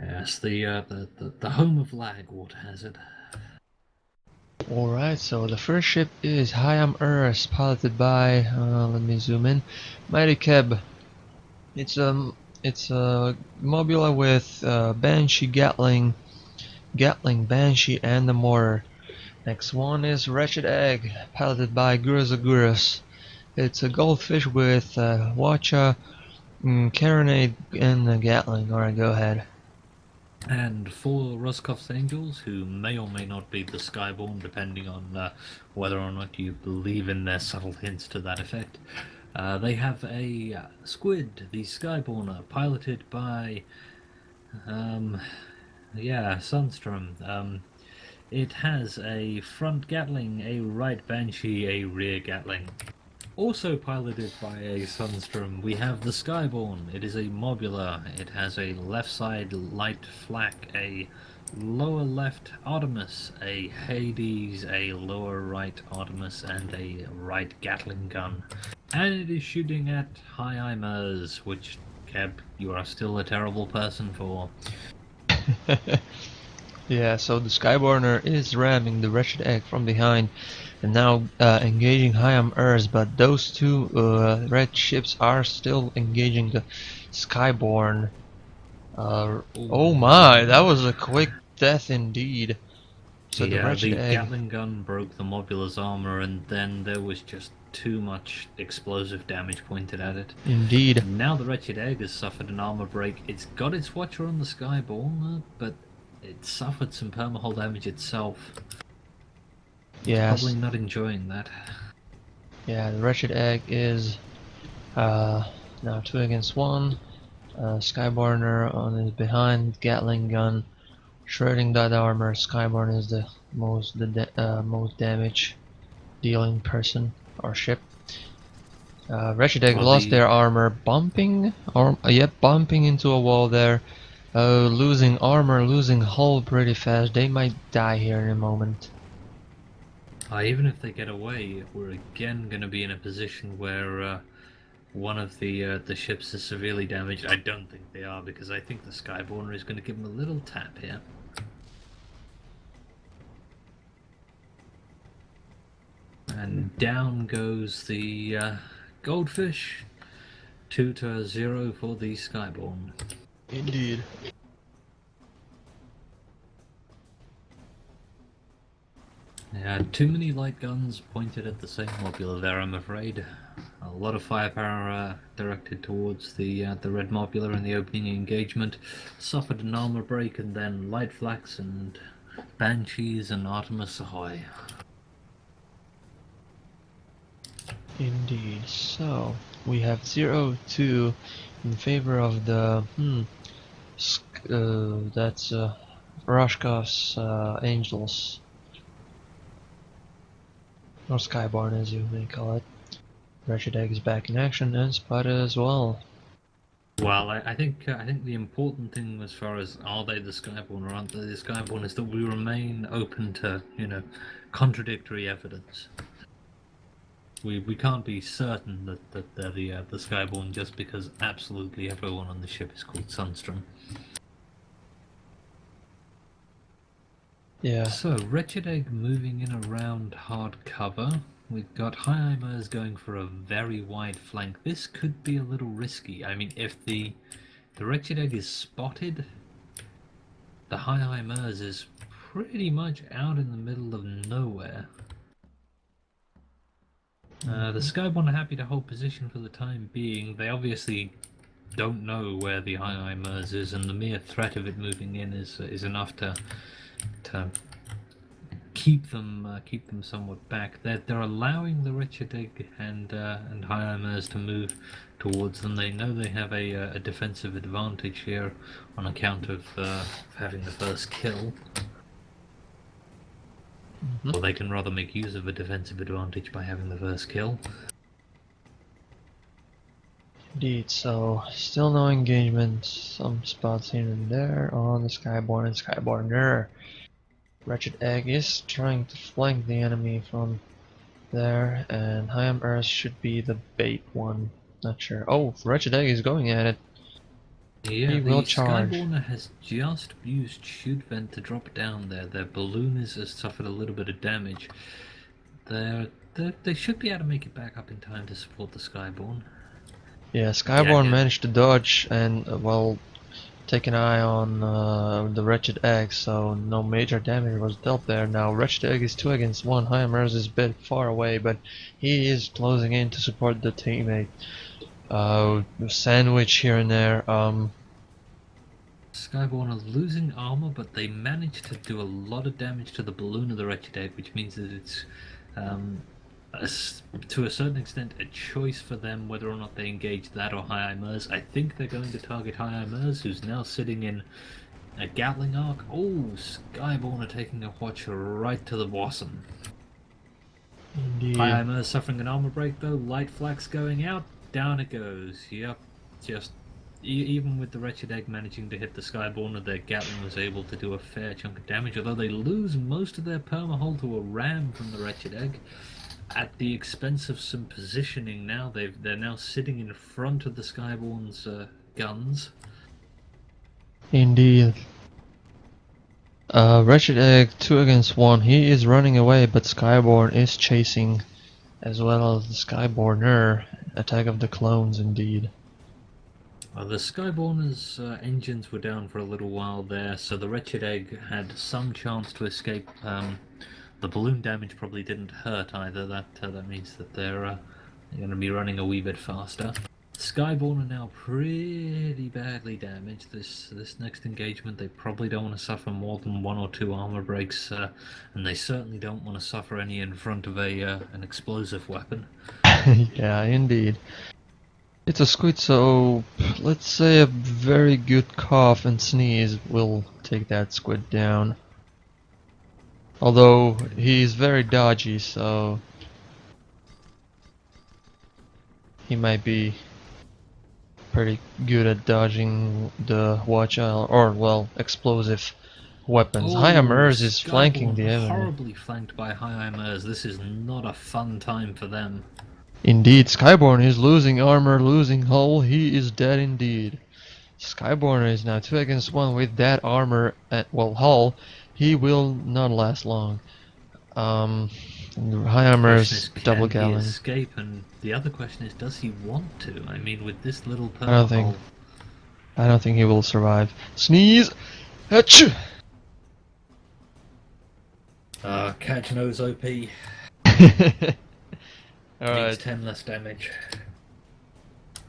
Yes, the home of lag, water hazard. Alright, so the first ship is Hayam Urs, piloted by, let me zoom in, Mighty Keb. It's a Mobula with Banshee, Gatling, Banshee, and the mortar. Next one is Wretched Egg, piloted by Guns of Icarus. It's a goldfish with Watcha, Carronade, and a Gatling. Alright, go ahead. And for Rozhkov's Angels, who may or may not be the Skyborn, depending on whether or not you believe in their subtle hints to that effect, they have a squid, the Skyborner, piloted by, Sunstrom. It has a front Gatling, a right Banshee, a rear Gatling. Also piloted by a Sunstrom, we have the Skyborn. It is a Mobula. It has a left side light flak, a lower left Artemis, a Hades, a lower right Artemis, and a right Gatling gun. And it is shooting at high IMERs, which, Keb, you are still a terrible person for. Yeah, so the Skyborner is ramming the Wretched Egg from behind and now engaging Hayam Urs, but those two red ships are still engaging the Skyborn. Oh my, that was a quick death indeed. So the Wretched The Egg. Gatling gun broke the Mobula's armor, and then there was just too much explosive damage pointed at it. Indeed. Now the Wretched Egg has suffered an armor break. It's got its Watcher on the Skyborn, but it suffered some permahull damage itself. Yes. Probably not enjoying that. Yeah, the Wretched Egg is now 2 against 1. Skyborner on his behind, Gatling gun, shredding that armor. Skyborn is the most damage dealing person or ship. Wretched Egg lost their armor, bumping into a wall there. Losing armor, losing hull pretty fast. They might die here in a moment. Even if they get away, we're again going to be in a position where one of the ships is severely damaged. I don't think they are, because I think the Skyborner is going to give them a little tap here. And down goes the Goldfish. 2-0 for the Skyborn. Indeed. Yeah, too many light guns pointed at the same Mobula there, I'm afraid. A lot of firepower directed towards the red Mobula in the opening engagement. Suffered an armor break, and then light flaks and Banshees and Artemis ahoy. Indeed. So we have 0-2 in favor of the that's Rozhkov's Angels, or Skyborn as you may call it. Wretched Egg is back in action and spotted as well. Well, I think the important thing as far as are they the Skyborn or aren't they the Skyborn is that we remain open to, contradictory evidence. We can't be certain that they're the Skyborn just because absolutely everyone on the ship is called Sunstrom. Yeah. So, Wretched Egg moving in around hard cover. We've got High IMERs going for a very wide flank. This could be a little risky. I mean, if the Wretched Egg is spotted, the High IMERs is pretty much out in the middle of nowhere. The Skyborn are happy to hold position for the time being. They obviously don't know where the High IMERs is, and the mere threat of it moving in is enough to keep them somewhat back. They're allowing the Wretched Egg and High IMERs to move towards them. They know they have a defensive advantage here on account of having the first kill. Or they can rather make use of a defensive advantage by having the first kill. Indeed, so still no engagement, some spots here and there on the Skyborn and Skyborner. Wretched Egg is trying to flank the enemy from there, and Hayam Urs should be the bait one. Not sure. Oh, Wretched Egg is going at it. Yeah, He the will charge. Skyborner has just used shoot vent to drop down there. Their balloon has suffered a little bit of damage. They should be able to make it back up in time to support the Skyborn. Yeah, Skyborn Yeah. managed to dodge and, well, take an eye on the Wretched Egg, so no major damage was dealt there. Now, Wretched Egg is 2 against 1. Heimers is a bit far away, but he is closing in to support the teammate. Sandwich here and there. Skyborn are losing armor, but they managed to do a lot of damage to the balloon of the Wretched Egg, which means that it's, to a certain extent, a choice for them whether or not they engage that or High Mers. I think they're going to target High Mers, who's now sitting in a Gatling arc. Oh, Skyborn are taking a watch right to the bosom. Indeed. High Mers suffering an armor break though. Light flaks going out. Down it goes. Yep, just even with the Wretched Egg managing to hit the Skyborner, their Gatling was able to do a fair chunk of damage, although they lose most of their permahull to a ram from the Wretched Egg at the expense of some positioning. Now they're now sitting in front of the Skyborn's guns. Indeed. Wretched Egg 2 against 1. He is running away, but Skyborn is chasing, as well as the Skyborner. Attack of the clones, indeed. The Skyborner's engines were down for a little while there, so the Wretched Egg had some chance to escape. The balloon damage probably didn't hurt either. That means that they're going to be running a wee bit faster. Skyborn are now pretty badly damaged. This next engagement, they probably don't want to suffer more than 1 or 2 armor breaks, and they certainly don't want to suffer any in front of an explosive weapon. Yeah, indeed. It's a squid, so let's say a very good cough and sneeze will take that squid down. Although he's very dodgy, so he might be pretty good at dodging the explosive weapons. High Mers is flanking the enemy. Horribly flanked by High Mers. This is not a fun time for them. Indeed, Skyborn is losing armor, losing hull. He is dead indeed. Skyborn is now 2 against 1 with that armor and, well, hull. He will not last long. High armor's double Can he gallon. escape? And the other question is, does he want to? I mean, with this little I don't think. perma I don't think he will survive. Sneeze. Achoo! catch nose OP. Alright. Makes 10 less damage.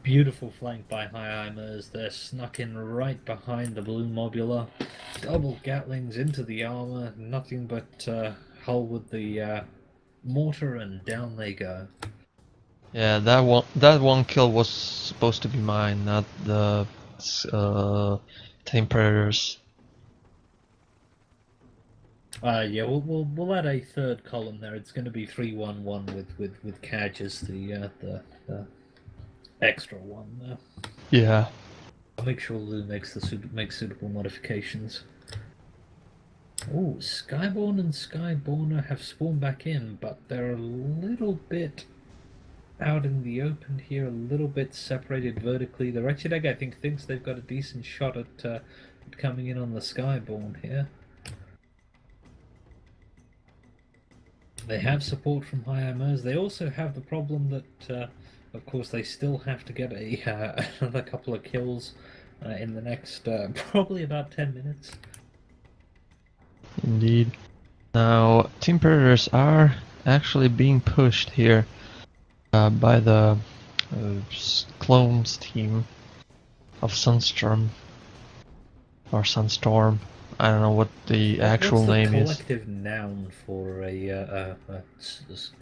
Beautiful flank by High Mers. They're snuck in right behind the blue mobula. Double Gatlings into the armor. Nothing but hull with the mortar, and down they go. Yeah, that one kill was supposed to be mine, not the Tame Predators. Yeah, we'll add a third column there. It's going to be 3-1-1 with Kaj as the extra one there. Yeah. I'll make sure Lou makes suitable modifications. Oh, Skyborn and Skyborner have spawned back in, but they're a little bit out in the open here, a little bit separated vertically. The Wretched Egg, I think, thinks they've got a decent shot at coming in on the Skyborn here. They have support from High Mers. They also have the problem that, of course, they still have to get another couple of kills in the next probably about 10 minutes. Indeed. Now, Team Predators are actually being pushed here by the clones team of Sunstorm. Or Sunstorm. I don't know what the actual name is. What's the collective noun for a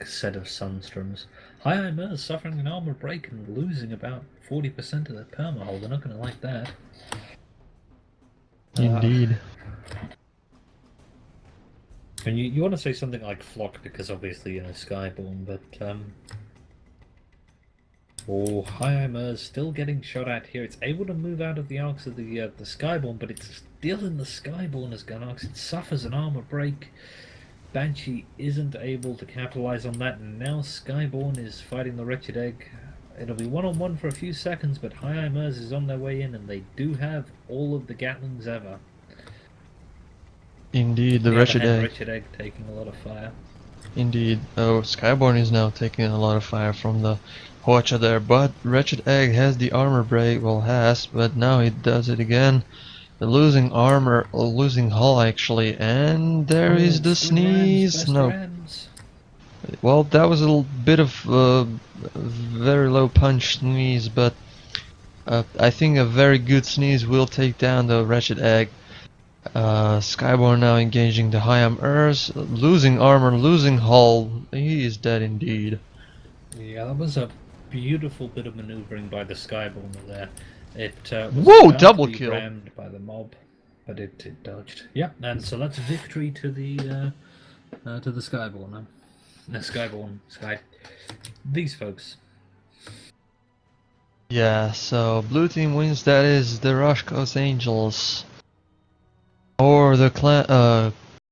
set of Sunstorms? High Mers suffering an armor break and losing about 40% of their permahull. They're not going to like that. Indeed. And you want to say something like Flock because obviously, Skyborn, but oh, High Mers still getting shot at here. It's able to move out of the arcs of the Skyborn, but it's still in the Skyborner's gun arcs. It suffers an armor break. Banshee isn't able to capitalize on that, and now Skyborn is fighting the Wretched Egg It'll be one-on-one for a few seconds, but High Mers is on their way in, and they do have all of the Gatlings ever. Indeed, the On Wretched other hand, Egg. Wretched Egg taking a lot of fire. Indeed. Oh, Skyborn is now taking a lot of fire from the Hwacha there, but Wretched Egg has the armor break, well has, but now he does it again. The losing armor, losing hull actually, and there is the sneeze. No. Rams. Well, that was a little bit of very low punch sneeze, but I think a very good sneeze will take down the Wretched Egg. Skyborn now engaging the Hayam Urs, losing armor, losing hull. He is dead indeed. Yeah, that was a beautiful bit of maneuvering by the Skyborn there. It was Whoa, about double to be kill. rammed by the mob, but it dodged. Yeah, and so that's victory to the Skyborn. No, Skyborn, Sky. These folks. Yeah, so blue team wins. That is the Rozhkov's Angels, or the